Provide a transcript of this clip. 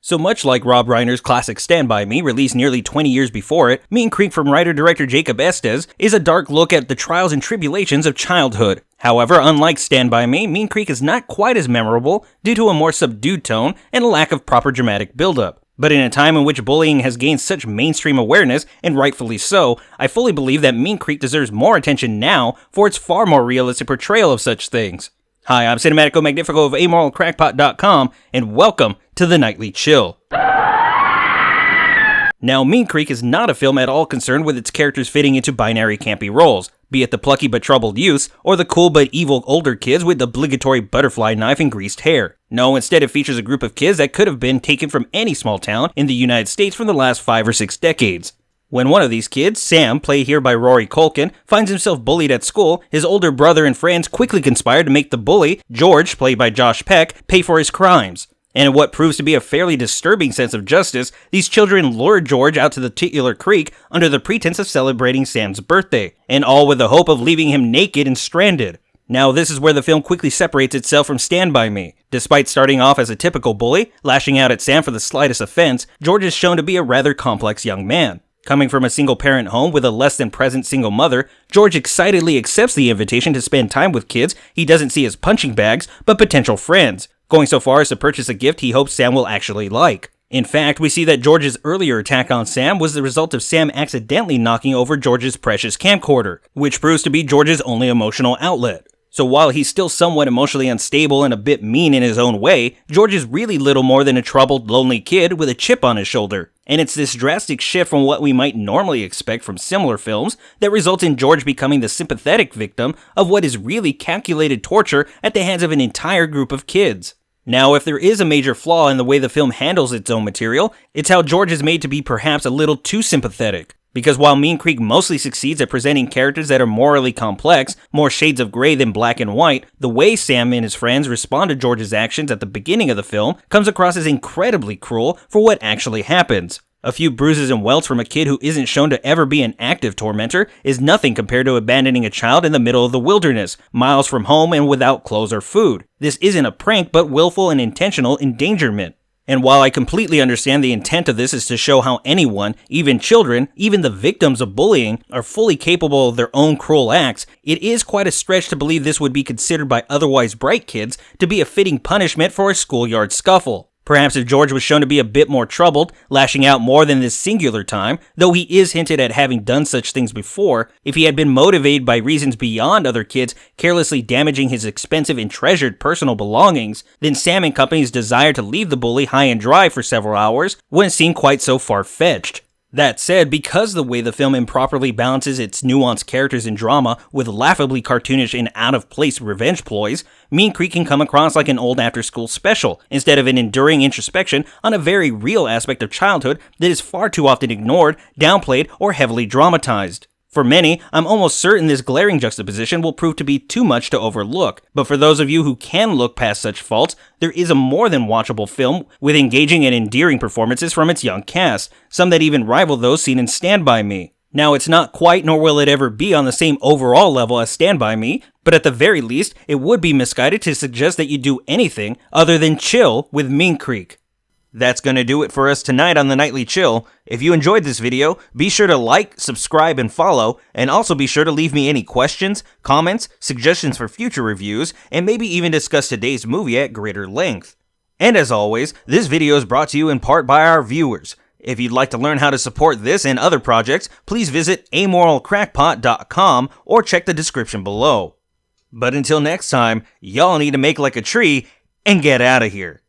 So much like Rob Reiner's classic Stand By Me, released nearly 20 years before it, Mean Creek from writer-director Jacob Estes is a dark look at the trials and tribulations of childhood. However, unlike Stand By Me, Mean Creek is not quite as memorable due to a more subdued tone and a lack of proper dramatic build-up. But in a time in which bullying has gained such mainstream awareness, and rightfully so, I fully believe that Mean Creek deserves more attention now for its far more realistic portrayal of such things. Hi, I'm Cinematico Magnifico of amoralcrackpot.com, and welcome to the Nightly Chill. Now, Mean Creek is not a film at all concerned with its characters fitting into binary campy roles, be it the plucky but troubled youths, or the cool but evil older kids with the obligatory butterfly knife and greased hair. No, instead it features a group of kids that could have been taken from any small town in the United States from the last 5 or 6 decades. When one of these kids, Sam, played here by Rory Culkin, finds himself bullied at school, his older brother and friends quickly conspire to make the bully, George, played by Josh Peck, pay for his crimes. And in what proves to be a fairly disturbing sense of justice, these children lure George out to the titular creek under the pretense of celebrating Sam's birthday, and all with the hope of leaving him naked and stranded. Now, this is where the film quickly separates itself from Stand By Me. Despite starting off as a typical bully, lashing out at Sam for the slightest offense, George is shown to be a rather complex young man. Coming from a single-parent home with a less-than-present single mother, George excitedly accepts the invitation to spend time with kids he doesn't see as punching bags, but potential friends, going so far as to purchase a gift he hopes Sam will actually like. In fact, we see that George's earlier attack on Sam was the result of Sam accidentally knocking over George's precious camcorder, which proves to be George's only emotional outlet. So while he's still somewhat emotionally unstable and a bit mean in his own way, George is really little more than a troubled, lonely kid with a chip on his shoulder. And it's this drastic shift from what we might normally expect from similar films that results in George becoming the sympathetic victim of what is really calculated torture at the hands of an entire group of kids. Now, if there is a major flaw in the way the film handles its own material, it's how George is made to be perhaps a little too sympathetic. Because while Mean Creek mostly succeeds at presenting characters that are morally complex, more shades of gray than black and white, the way Sam and his friends respond to George's actions at the beginning of the film comes across as incredibly cruel for what actually happens. A few bruises and welts from a kid who isn't shown to ever be an active tormentor is nothing compared to abandoning a child in the middle of the wilderness, miles from home and without clothes or food. This isn't a prank, but willful and intentional endangerment. And while I completely understand the intent of this is to show how anyone, even children, even the victims of bullying, are fully capable of their own cruel acts, it is quite a stretch to believe this would be considered by otherwise bright kids to be a fitting punishment for a schoolyard scuffle. Perhaps if George was shown to be a bit more troubled, lashing out more than this singular time, though he is hinted at having done such things before, if he had been motivated by reasons beyond other kids carelessly damaging his expensive and treasured personal belongings, then Sam and company's desire to leave the bully high and dry for several hours wouldn't seem quite so far-fetched. That said, because the way the film improperly balances its nuanced characters and drama with laughably cartoonish and out-of-place revenge ploys, Mean Creek can come across like an old after-school special, instead of an enduring introspection on a very real aspect of childhood that is far too often ignored, downplayed, or heavily dramatized. For many, I'm almost certain this glaring juxtaposition will prove to be too much to overlook, but for those of you who can look past such faults, there is a more than watchable film with engaging and endearing performances from its young cast, some that even rival those seen in Stand By Me. Now, it's not quite, nor will it ever be on the same overall level as Stand By Me, but at the very least, it would be misguided to suggest that you do anything other than chill with Mean Creek. That's gonna do it for us tonight on the Nightly Chill. If you enjoyed this video, be sure to like, subscribe, and follow, and also be sure to leave me any questions, comments, suggestions for future reviews, and maybe even discuss today's movie at greater length. And as always, this video is brought to you in part by our viewers. If you'd like to learn how to support this and other projects, please visit amoralcrackpot.com or check the description below. But until next time, y'all need to make like a tree and get out of here.